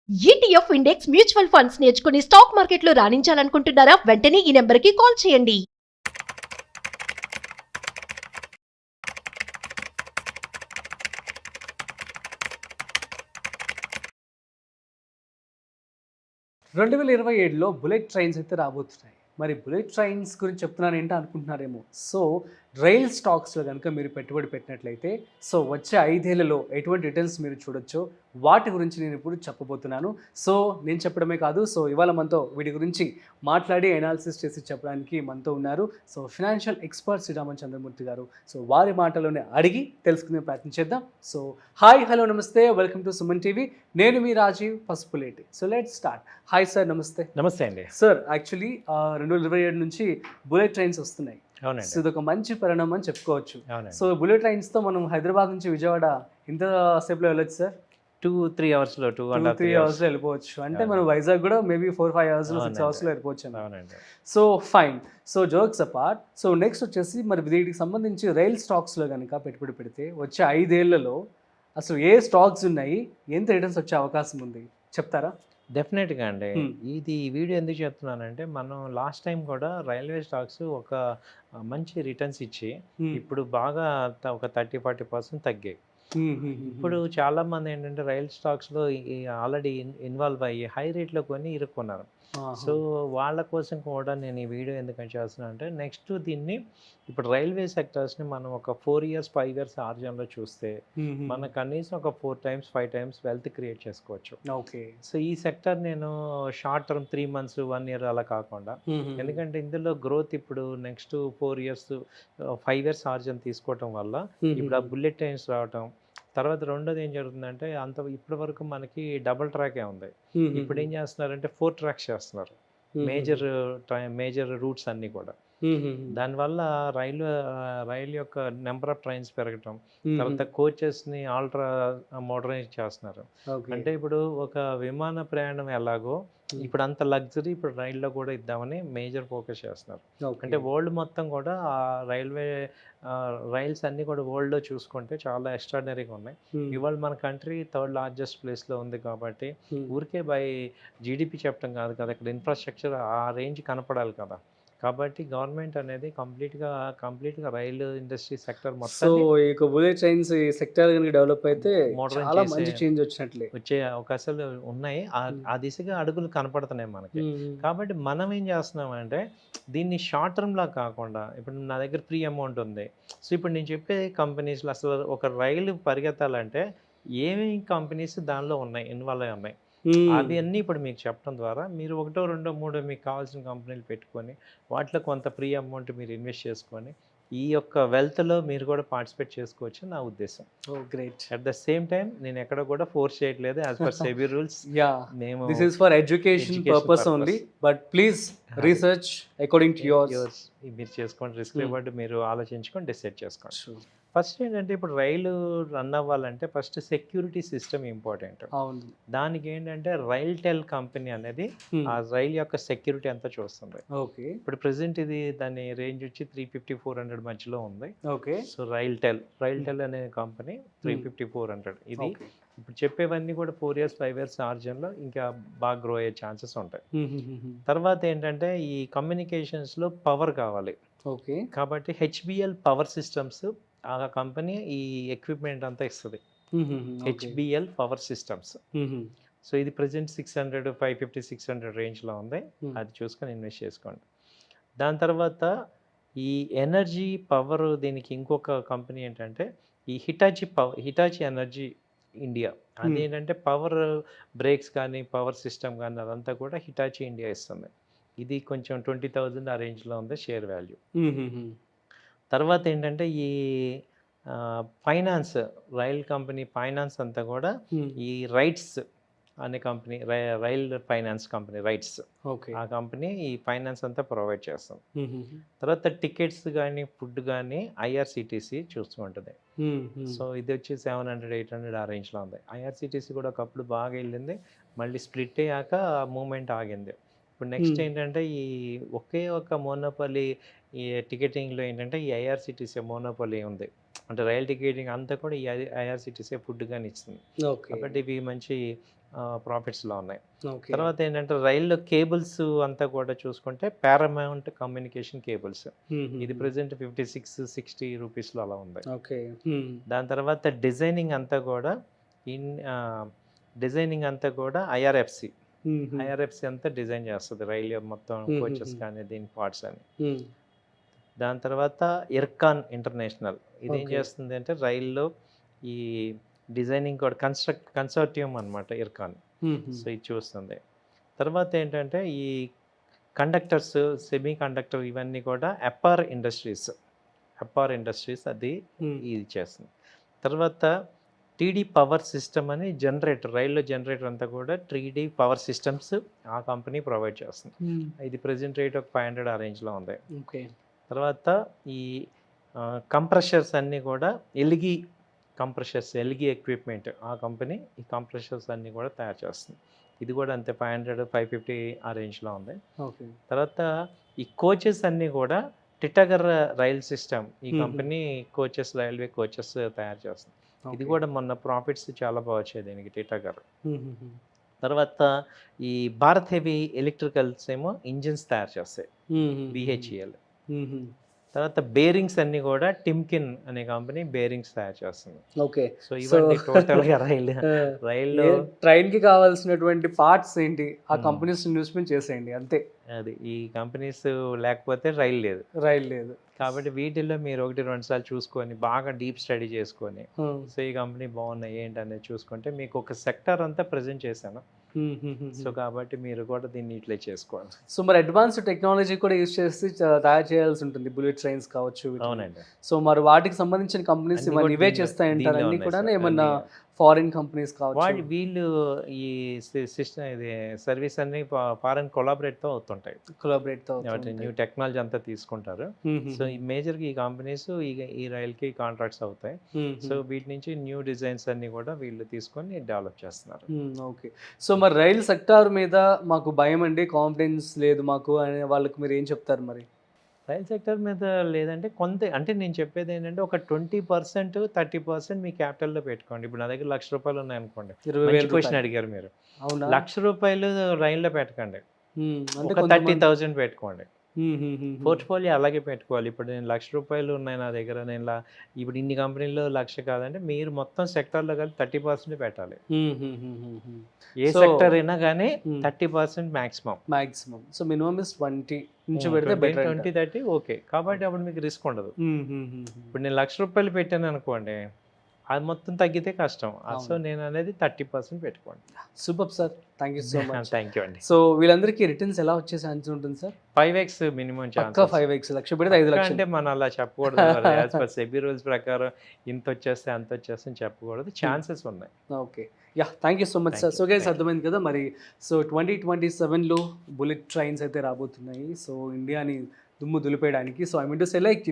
ETF index mutual funds నేర్చుకుని stock మార్కెట్లో రాణించాలనుకుంటున్నారా? వెంటనే ఈ నెంబర్కి కాల్ చేయండి. రెండు వేల 27లో బుల్లెట్ ట్రైన్స్ అయితే రాబోతున్నాయి. మరి బుల్లెట్ ట్రైన్స్ గురించి చెప్తున్నాను ఏంటో అనుకుంటున్నారేమో. సో రైల్ స్టాక్స్లో కనుక మీరు పెట్టుబడి పెట్టినట్లయితే సో వచ్చే 5 ఏళ్లలో ఎటువంటి రిటర్న్స్ మీరు చూడొచ్చో వాటి గురించి నేను ఇప్పుడు చెప్పబోతున్నాను. సో నేను చెప్పడమే కాదు, సో ఇవాళ మనతో వీటి గురించి మాట్లాడి అనాలిసిస్ చేసి చెప్పడానికి మనతో ఉన్నారు. So financial expert Sriraman Chandramurthy గారు. సో వారి మాటలోనే అడిగి తెలుసుకునే ప్రయత్నం చేద్దాం. So hi, hello, namaste, welcome to Suman TV. నేను మీ Rajeev Pasupuleti. So let's start. Hi sir, namaste. నమస్తే అండి. సార్, యాక్చువల్లీ 2027 నుంచి బుల్లెట్ ట్రైన్స్ వస్తున్నాయి. అవునండి. సో ఇదొక మంచి పరిణామం అని చెప్పుకోవచ్చు. అవునండి. సో బుల్లెట్ ట్రైన్స్తో మనం హైదరాబాద్ నుంచి విజయవాడ ఇంత సేపులో వెళ్ళొచ్చు సార్? 2-3 అవర్స్లో 2-3 అవర్స్లో వెళ్ళిపోవచ్చు. అంటే మనం వైజాగ్ కూడా మేబీ 4-5 అవర్స్లో 6 అవర్స్లో వెళ్ళిపోవచ్చు. అవునండి. So fine. So jokes apart, so next వచ్చేసి మరి వీటికి సంబంధించి రైల్ స్టాక్స్లో కనుక పెట్టుబడి పెడితే వచ్చే 5 ఏళ్లలో అసలు ఏ స్టాక్స్ ఉన్నాయి, ఎంత రిటర్న్స్ వచ్చే అవకాశం ఉంది చెప్తారా? డెఫినెట్గా అండి. ఇది వీడియో ఎందుకు చెప్తున్నానంటే, మనం లాస్ట్ టైం కూడా రైల్వే స్టాక్స్ ఒక మంచి రిటర్న్స్ ఇచ్చి ఇప్పుడు బాగా ఒక 30-40% తగ్గాయి. ఇప్పుడు చాలామంది ఏంటంటే రైల్ స్టాక్స్లో ఆల్రెడీ ఇన్వాల్వ్ అయ్యి హై రేట్లో కొని ఇరుక్కున్నారు. సో వాళ్ళ కోసం కూడా నేను ఈ వీడియో ఎందుకని చేస్తున్నాను అంటే, నెక్స్ట్ దీన్ని ఇప్పుడు రైల్వే సెక్టర్స్ని మనం ఒక 4 years 5 years ఆర్జన్లో చూస్తే మనం కనీసం ఒక 4 times 5 times వెల్త్ క్రియేట్ చేసుకోవచ్చు. ఓకే. సో ఈ సెక్టర్ నేను షార్ట్ టర్మ్ 3 months 1 year అలా కాకుండా, ఎందుకంటే ఇందులో గ్రోత్ ఇప్పుడు నెక్స్ట్ 4 years 5 years ఆర్జన్ తీసుకోవటం వల్ల ఇప్పుడు ఆ బుల్లెట్ ట్రైన్స్ రావటం, తర్వాత రెండోది ఏం జరుగుతుందంటే, ఇప్పటి వరకు మనకి డబుల్ ట్రాకే ఉంది. ఇప్పుడు ఏం చేస్తున్నారంటే 4 tracks చేస్తున్నారు, మేజర్ రూట్స్ అన్నీ కూడా. దానివల్ల రైలు యొక్క నెంబర్ ఆఫ్ ట్రైన్స్ పెరగటం, తర్వాత కోచెస్ని ఆల్ట్రా మోడర్నైజ్ చేస్తున్నారు. అంటే ఇప్పుడు ఒక విమాన ప్రయాణం ఎలాగో ఇప్పుడు అంత లగ్జరీ ఇప్పుడు రైల్లో కూడా ఇద్దామని మేజర్ ఫోకస్ చేస్తున్నారు. అంటే వరల్డ్ మొత్తం కూడా ఆ రైల్స్ అన్నీ కూడా వరల్డ్లో చూసుకుంటే చాలా ఎక్స్ట్రాడినరీగా ఉన్నాయి. ఇవాళ మన కంట్రీ 3rd largest ప్లేస్లో ఉంది కాబట్టి ఊరికే బై జీడిపి చెప్పడం కాదు కదా, ఇక్కడ ఇన్ఫ్రాస్ట్రక్చర్ ఆ రేంజ్ కనపడాలి కదా. కాబట్టి గవర్నమెంట్ అనేది కంప్లీట్గా రైలు ఇండస్ట్రీ సెక్టర్ మొత్తం ఇక బుల్లెట్ ట్రైన్స్ సెక్టర్ కనుక డెవలప్ అయితే చాలా మంచి చేంజ్ వచ్చినట్లే వచ్చే అవకాశాలు ఉన్నాయి. ఆ దిశగా అడుగులు కనపడుతున్నాయి మనకి. కాబట్టి మనం ఏం చేస్తున్నామంటే, దీన్ని షార్ట్ టర్మ్లా కాకుండా, ఇప్పుడు నా దగ్గర ఫ్రీ అమౌంట్ ఉంది. సో ఇప్పుడు నేను చెప్పే కంపెనీస్లో అసలు ఒక రైలు పరిగెత్తాలంటే ఏమేమి కంపెనీస్ దానిలో ఉన్నాయి, ఇన్వాల్వ్ అయి ఉన్నాయి, అవి అన్నీ ఇప్పుడు మీకు చెప్పడం ద్వారా మీరు 1, 2, 3 మీకు కావాల్సిన కంపెనీలు పెట్టుకొని వాటిలో కొంత ఫ్రీ అమౌంట్ మీరు ఇన్వెస్ట్ చేసుకొని ఈ యొక్క వెల్త్లో మీరు కూడా పార్టిసిపేట్ చేసుకోవచ్చు నా ఉద్దేశం. Great. At the same time నేను ఎక్కడ కూడా ఫోర్స్ చేయట్లేదు. యాజ్ పర్ సెబీ రూల్స్, మేము this is for education purpose only, but please research according to yours. మీరు చేసుకోండి, రిస్క్ రివార్డ్ మీరు ఆలోచించుకొని డిసైడ్ చేసుకోండి. ఫస్ట్ ఏంటంటే, ఇప్పుడు రైలు రన్ అవ్వాలంటే ఫస్ట్ సెక్యూరిటీ సిస్టమ్ ఇంపార్టెంట్. అవును. దానికి ఏంటంటే రైల్టెల్ కంపెనీ అనేది ఆ రైల్ యొక్క సెక్యూరిటీ అంతా చూస్తుంది. ఓకే. ఇప్పుడు ప్రెసెంట్ ఇది దాని రేంజ్ వచ్చి 350-400 మధ్యలో ఉంది. ఓకే. సో రైల్టెల్ అనే కంపెనీ 350-400. ఇది ఇప్పుడు చెప్పేవన్నీ కూడా 4 years 5 years ఆర్జన్లో ఇంకా బాగా గ్రో అయ్యే ఛాన్సెస్ ఉంటాయి. తర్వాత ఏంటంటే, ఈ కమ్యూనికేషన్స్లో పవర్ కావాలి. ఓకే. కాబట్టి హెచ్బిఎల్ పవర్ సిస్టమ్స్ ఆ కంపెనీ ఈ ఎక్విప్మెంట్ అంతా ఇస్తుంది. HBL power systems. సో ఇది ప్రజెంట్ 550-600 రేంజ్లో ఉంది. అది చూసుకొని ఇన్వెస్ట్ చేసుకోండి. దాని తర్వాత ఈ ఎనర్జీ పవర్, దీనికి ఇంకొక కంపెనీ ఏంటంటే ఈ హిటాచి ఎనర్జీ ఇండియా. అదేంటంటే పవర్ బ్రేక్స్ కానీ పవర్ సిస్టమ్ కానీ అదంతా కూడా హిటాచి ఇండియా ఇస్తుంది. ఇది కొంచెం 20,000 ఆ రేంజ్లో ఉంది షేర్ వాల్యూ. తర్వాత ఏంటంటే ఈ ఫైనాన్స్, రైల్ కంపెనీ ఫైనాన్స్ అంతా కూడా ఈ రైట్స్ అనే company, rail finance company rights, ఆ కంపెనీ ఈ ఫైనాన్స్ అంతా ప్రొవైడ్ చేస్తుంది. తర్వాత టికెట్స్ కానీ ఫుడ్ కానీ ఐఆర్సిటీసీ చూసుకుంటుంది. సో ఇది వచ్చి 700-800 ఆ రేంజ్లో ఉంది. ఐఆర్సిటీసీ కూడా ఒకప్పుడు బాగా వెళ్ళింది, మళ్ళీ స్ప్లిట్ అయ్యాక మూమెంట్ ఆగింది. ఇప్పుడు నెక్స్ట్ ఏంటంటే ఈ ఒకే ఒక మోనోపలి ఈ టికెటింగ్లో ఏంటంటే ఈ ఐఆర్సిటీసీ మోనోపలి ఉంది. అంటే రైల్ టికెటింగ్ అంతా కూడా ఈ ఐఆర్సిటీసీ ఫుడ్ కానీ ఇస్తుంది. కాబట్టి ఇవి మంచి ప్రాఫిట్స్లో ఉన్నాయి. ఓకే. తర్వాత ఏంటంటే రైల్లో కేబుల్స్ అంతా కూడా చూసుకుంటే పారామౌంట్ కమ్యూనికేషన్ కేబుల్స్, ఇది ప్రెసెంట్ 56-60 రూపీస్లో అలా ఉంది. ఓకే. దాని తర్వాత డిజైనింగ్ అంతా కూడా ఐఆర్ఎఫ్సి అంతా డిజైన్ చేస్తుంది రైలు మొత్తం, కోచెస్ కానీ దీని పార్ట్స్ అని. దాని తర్వాత ఇర్కాన్ ఇంటర్నేషనల్, ఇది ఏం Okay. చేస్తుంది అంటే రైల్లో ఈ డిజైనింగ్ కూడా కన్సార్టియం అనమాట ఇర్కాన్. సో ఇది చూస్తుంది. తర్వాత ఏంటంటే ఈ కండక్టర్స్, సెమీ కండక్టర్ ఇవన్నీ కూడా అపార్ ఇండస్ట్రీస్ అది ఇది చేస్తుంది. తర్వాత టీడీ పవర్ సిస్టమ్ అని జనరేటర్, రైల్లో జనరేటర్ అంతా కూడా టీడీ పవర్ సిస్టమ్స్ ఆ కంపెనీ ప్రొవైడ్ చేస్తుంది. ఇది ప్రెజెంట్ రేట్ ఒక 500 ఆ రేంజ్లో ఉంది. ఓకే. తర్వాత ఈ కంప్రెషర్స్ అన్నీ కూడా ఎల్గి ఎక్విప్మెంట్, ఆ కంపెనీ ఈ కంప్రెషర్స్ అన్నీ కూడా తయారు చేస్తుంది. ఇది కూడా అంతే 500-550 ఆ రేంజ్లో ఉంది. ఓకే. తర్వాత ఈ కోచెస్ అన్నీ కూడా టిటాగర్ రైల్ సిస్టమ్, ఈ కంపెనీ రైల్వే కోచెస్ తయారు చేస్తుంది. ఇది కూడా మొన్న ప్రాఫిట్స్ చాలా బాగా వచ్చాయి దీనికి, టిటాగర్. తర్వాత ఈ భారత్ హెవీ ఎలక్ట్రికల్స్ ఏమో ఇంజిన్స్ తయారు చేస్తాయి, BHEL. తర్వాత బేరింగ్స్ అన్ని కూడా టిమ్కిన్ అనే కంపెనీ బేరింగ్స్ తయారు చేస్తుంది. ఓకే. సో ఇవన్నీ టోటల్గా రైల్లో ట్రైన్ కి కావాల్సినటువంటి పార్ట్స్ ఏంటి, ఆ కంపెనీస్ ఇన్వెస్ట్మెంట్ చేసేయండి అంతే. అది ఈ కంపెనీస్ లేకపోతే రైలు లేదు. కాబట్టి వీటిల్లో మీరు 1-2 సార్లు చూసుకొని బాగా డీప్ స్టడీ చేసుకొని, సో ఈ కంపెనీ బాగున్నాయి ఏంటి అనేది చూసుకుంటే మీకు ఒక సెక్టర్ అంతా ప్రజెంట్ చేశాను. సో కాబట్టి మీరు కూడా దీన్ని ఇట్లా చేసుకోవాలి. సో మరి అడ్వాన్స్డ్ టెక్నాలజీ కూడా యూజ్ చేసి తయారు చేయాల్సి ఉంటుంది, బుల్లెట్ ట్రైన్స్ కావచ్చు. అవునండి. సో మరి వాటికి సంబంధించిన కంపెనీస్ ఇవే చేస్తాయంటారు అన్ని కూడా, ఏమన్నా ఫారిన్ కంపెనీస్ కావచ్చు? వీళ్ళు ఈ సిస్టమ్ ఇది సర్వీస్ అన్ని ఫారెన్ కొలాబరేట్తో అవుతుంటాయి, న్యూ టెక్నాలజీ అంతా తీసుకుంటారు. సో ఈ మేజర్గా ఈ కంపెనీస్ ఈ రైల్కి కాంట్రాక్ట్స్ అవుతాయి. సో వీటి నుంచి న్యూ డిజైన్స్ అన్ని కూడా వీళ్ళు తీసుకొని డెవలప్ చేస్తున్నారు. ఓకే. సో మరి రైల్ సెక్టార్ మీద మాకు భయం అండి, కాన్ఫిడెన్స్ లేదు మాకు అనే వాళ్ళకి మీరు ఏం చెప్తారు? మరి రైల్ సెక్టర్ మీద లేదంటే అంటే నేను చెప్పేది ఏంటంటే ఒక 20%-30% మీ క్యాపిటల్లో పెట్టుకోండి. ఇప్పుడు నా దగ్గర ₹1,00,000 ఉన్నాయనుకోండి, 20,000 క్వశ్చన్ అడిగారు మీరు. అవునా? ₹1,00,000 రైల్లో పెట్టకండి, అంటే ఒక 30,000 పెట్టుకోండి. పోర్ట్ఫోలియో అలాగే పెట్టుకోవాలి. ఇప్పుడు నేను ₹1,00,000 ఉన్నాయి నా దగ్గర, ఇప్పుడు ఇన్ని కంపెనీల్లో 1,00,000 కాదంటే మీరు మొత్తం సెక్టార్లో కలిపి 30% పెట్టాలి. ఏ సెక్టర్ అయినా కానీ 30% మాక్సిమం. సో మినిమం ఇస్ 20 నుంచి పెడితే బెటర్. 20-30 ఓకే. కాబట్టి అప్పుడు మీకు రిస్క్ ఉండదు. ఇప్పుడు నేను ₹1,00,000 పెట్టాను అనుకోండి, అది మొత్తం తగ్గితే కష్టం. సో నేను అనేది 30% పెట్టుకోండి. Super sir, thank you so much. Thank you అండి. సో వీళ్ళందరికీ రిటర్న్స్ ఎలా వచ్చే ఛాన్స్ ఉంటుంది sir? 5x minimum chance. 5x, లక్ష పెడితే 5 లక్షలు అంటే మనం అలా చెప్పకూడదు. యాజ్ పర్ సెబీ రూల్స్ ప్రకారం ఇంత వచ్చేస్తే అంత వచ్చేస్తే చెప్పకూడదు, ఛాన్సెస్ ఉన్నాయి. Okay. Thank you so much sir. So guys అర్థమైంది కదా మరి. సో 2027లో బుల్లెట్ ట్రైన్స్ అయితే రాబోతున్నాయి, సో ఇండియాని దుమ్ము దులిపేయడానికి. So I mean to say like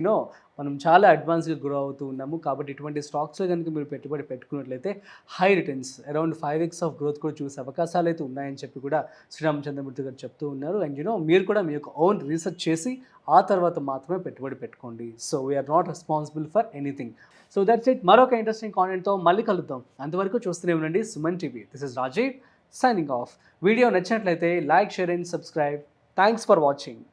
మనం చాలా అడ్వాన్స్గా గ్రో అవుతూ ఉన్నాము. కాబట్టి ఇటువంటి స్టాక్స్లో కనుక మీరు పెట్టుబడి పెట్టుకున్నట్లయితే high returns, around 5x of growth కూడా చూసే అవకాశాలు అయితే ఉన్నాయని చెప్పి కూడా శ్రీరామచంద్రమూర్తి గారు చెప్తూ ఉన్నారు. అండ్ మీరు కూడా మీ యొక్క ఓన్ రీసెర్చ్ చేసి ఆ తర్వాత మాత్రమే పెట్టుబడి పెట్టుకోండి. So we're not responsible for anything. So that's it. మరొక ఇంట్రెస్టింగ్ కాంటెంట్తో మళ్ళీ కలుద్దాం. అంతవరకు చూస్తూనే ఉండండి Suman TV. This is Rajeev signing off. Video నచ్చినట్లయితే like, share and subscribe. Thanks for watching.